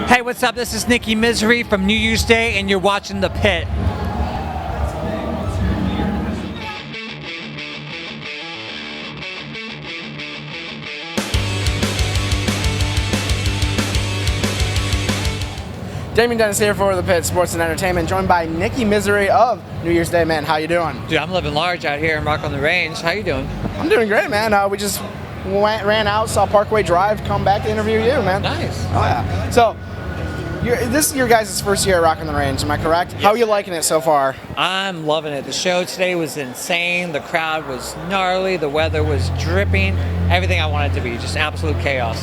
Hey, what's up? This is Nikki Misery from New Year's Day, and you're watching The Pit. Damien Dennis here for The Pit Sports and Entertainment, joined by Nikki Misery of New Year's Day. Man, how you doing? Dude, I'm living large out here in Rock on the Range. How you doing? I'm doing great, man. We just ran out, saw Parkway Drive, come back to interview you, man. Nice. Oh yeah. So, this is your guys' first year at Rock on the Range, am I correct? Yes. How are you liking it so far? I'm loving it. The show today was insane. The crowd was gnarly. The weather was dripping. Everything I wanted it to be. Just absolute chaos.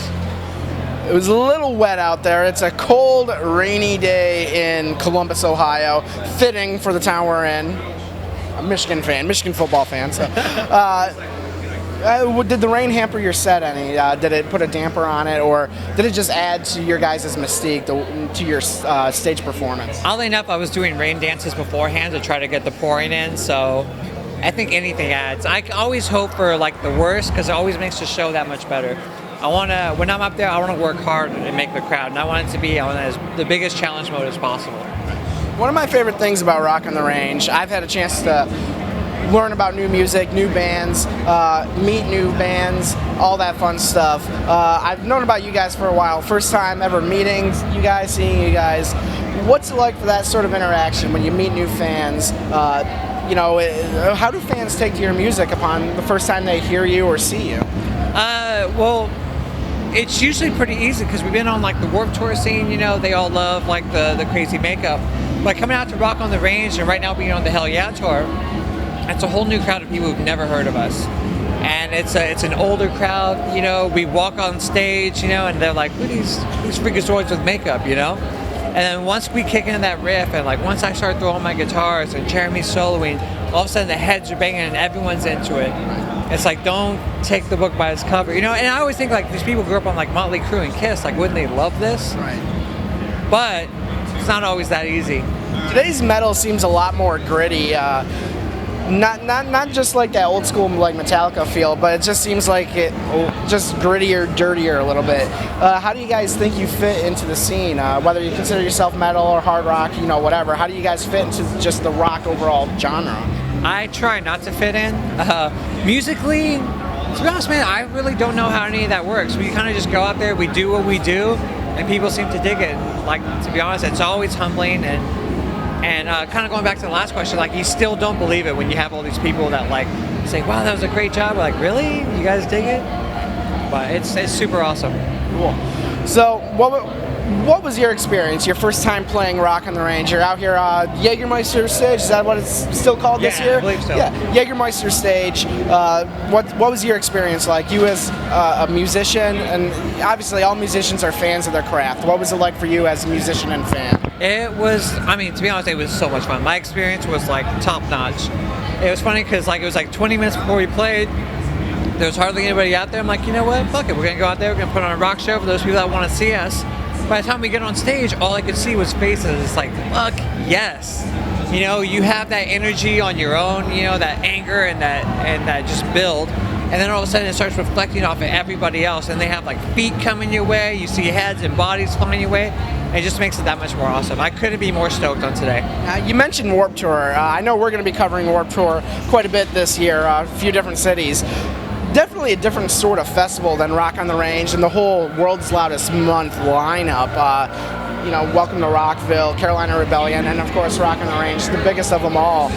It was a little wet out there. It's a cold, rainy day in Columbus, Ohio. Fitting for the town we're in. I'm a Michigan fan, Michigan football fan. So, did the rain hamper your set any? Did it put a damper on it, or did it just add to your guys' mystique, to your stage performance? Oddly enough, I was doing rain dances beforehand to try to get the pouring in, so I think anything adds. I always hope for like the worst, because it always makes the show that much better. When I'm up there, I want to work hard and make the crowd, and I want it to be on the biggest challenge mode as possible. One of my favorite things about Rock on the Range, I've had a chance to learn about new music, new bands, meet new bands, all that fun stuff. I've known about you guys for a while. First time ever meeting you guys, seeing you guys. What's it like for that sort of interaction when you meet new fans? How do fans take to your music upon the first time they hear you or see you? Well, it's usually pretty easy because we've been on like the Warped Tour scene, they all love like the crazy makeup. But coming out to Rock on the Range and right now being on the Hell Yeah Tour, it's a whole new crowd of people who've never heard of us. And it's an older crowd, we walk on stage, and they're like, who are these freakazoids with makeup, And then once we kick into that riff and like once I start throwing my guitars and Jeremy's soloing, all of a sudden the heads are banging and everyone's into it. It's like, don't take the book by its cover, And I always think like these people grew up on like Motley Crue and Kiss, like wouldn't they love this? Right. But it's not always that easy. Today's metal seems a lot more gritty. Not just like that old school like Metallica feel, but it just seems like it just grittier, dirtier a little bit. How do you guys think you fit into the scene? Whether you consider yourself metal or hard rock, whatever. How do you guys fit into just the rock overall genre? I try not to fit in. Musically, to be honest, man, I really don't know how any of that works. We kind of just go out there, we do what we do, and people seem to dig it. Like, to be honest, it's always humbling and kind of going back to the last question, like you still don't believe it when you have all these people that like say, wow, that was a great job. We're like, really? You guys dig it? But it's super awesome. Cool. So what was your experience, your first time playing Rock on the Range? You're out here Jägermeister stage, is that what it's still called this year? I believe so. Yeah, Jägermeister stage. What was your experience like? You as a musician, and obviously all musicians are fans of their craft. What was it like for you as a musician and fan? It was, to be honest, it was so much fun. My experience was like top notch. It was funny because like it was like 20 minutes before we played. There was hardly anybody out there. I'm like, you know what? Fuck it. We're going to go out there. We're going to put on a rock show for those people that want to see us. By the time we get on stage, all I could see was faces. It's like, fuck yes. You have that energy on your own, that anger and that just build. And then all of a sudden it starts reflecting off of everybody else. And they have like feet coming your way. You see heads and bodies flying your way. It just makes it that much more awesome. I couldn't be more stoked on today. You mentioned Warped Tour. I know we're going to be covering Warped Tour quite a bit this year, a few different cities. Definitely a different sort of festival than Rock on the Range and the whole World's Loudest Month lineup. Welcome to Rockville, Carolina Rebellion, and of course Rock on the Range, the biggest of them all.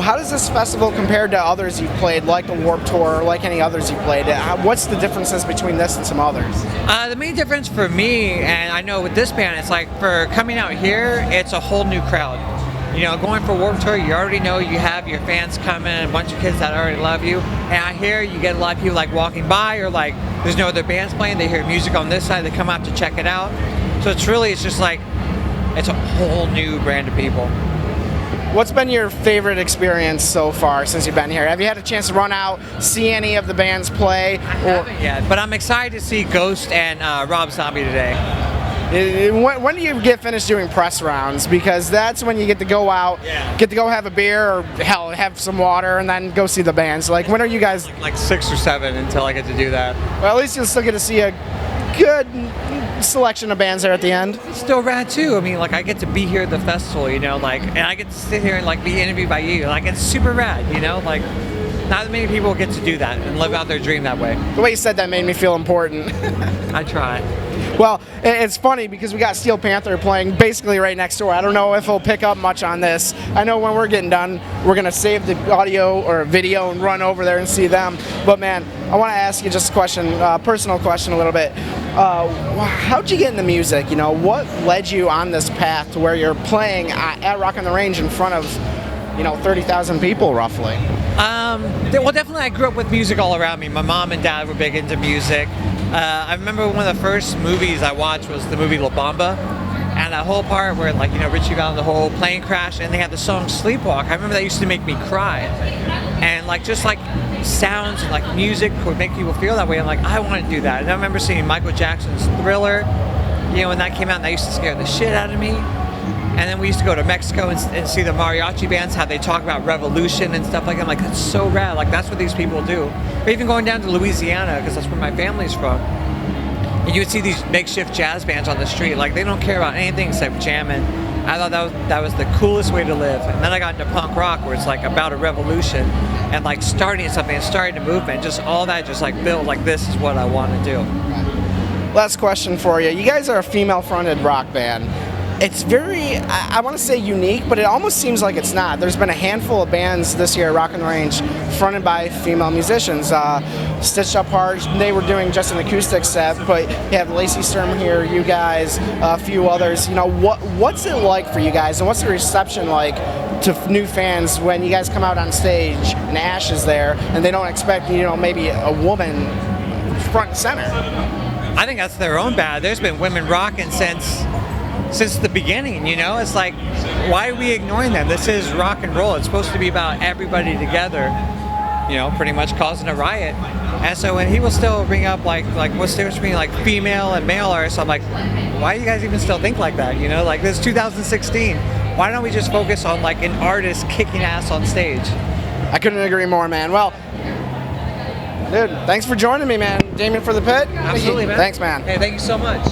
How does this festival compare to others you've played, like the Warped Tour, or like any others you've played? What's the differences between this and some others? The main difference for me, and I know with this band, it's like for coming out here, it's a whole new crowd. Going for Warped Tour, you already know you have your fans coming and a bunch of kids that already love you. And out here, you get a lot of people like walking by or like there's no other bands playing. They hear music on this side, they come out to check it out. So it's just like, it's a whole new brand of people. What's been your favorite experience so far since you've been here? Have you had a chance to run out, see any of the bands play? I haven't yet, but I'm excited to see Ghost and Rob Zombie today. When do you get finished doing press rounds? Because that's when you get to go out, get to go have a beer, or hell, have some water, and then go see the bands. Like, when are you guys? Like 6 or 7 until I get to do that. Well, at least you'll still get to see a good selection of bands there at the end. It's still rad too. I mean, like I get to be here at the festival, you know, like, and I get to sit here and like be interviewed by you. Like it's super rad, you know, like not many people get to do that and live out their dream that way. The way you said that made me feel important. I try. Well, it's funny because we got Steel Panther playing basically right next door. I don't know if he'll pick up much on this. I know when we're getting done, we're going to save the audio or video and run over there and see them. But man, I want to ask you just a question, personal question a little bit. How'd you get into music? You know, what led you on this path to where you're playing at Rock on the Range in front of, 30,000 people roughly? Well, definitely I grew up with music all around me. My mom and dad were big into music. I remember one of the first movies I watched was the movie La Bamba, and that whole part where Richie got on the whole plane crash and they had the song Sleepwalk. I remember that used to make me cry, and just sounds and music would make people feel that way. I'm like, I want to do that. And I remember seeing Michael Jackson's Thriller, when that came out, and that used to scare the shit out of me. And then we used to go to Mexico and see the mariachi bands, how they talk about revolution and stuff like that. I'm like, that's so rad. Like, that's what these people do. Or even going down to Louisiana, because that's where my family's from. And you would see these makeshift jazz bands on the street. Like, they don't care about anything except jamming. I thought that was the coolest way to live. And then I got into punk rock, where it's about a revolution and starting something and starting a movement. Just all that just built this is what I want to do. Last question for you. You guys are a female-fronted rock band. It's very, I want to say unique, but it almost seems like it's not. There's been a handful of bands this year at Rock on the Range fronted by female musicians. Stitched Up Hard, they were doing just an acoustic set, but you have Lacey Sturm here, you guys, a few others. What's it like for you guys, and what's the reception like to new fans when you guys come out on stage and Ash is there, and they don't expect, maybe a woman front and center? I think that's their own bad. There's been women rocking since the beginning, it's why are we ignoring them? This is rock and roll. It's supposed to be about everybody together, pretty much causing a riot. And so when people still bring up what's the difference between female and male artists, I'm like, why do you guys even still think like that? This is 2016. Why don't we just focus on an artist kicking ass on stage? I couldn't agree more, man. Well, dude, thanks for joining me, man. Damien for the Pit. Absolutely, man. Thanks, man. Hey, thank you so much.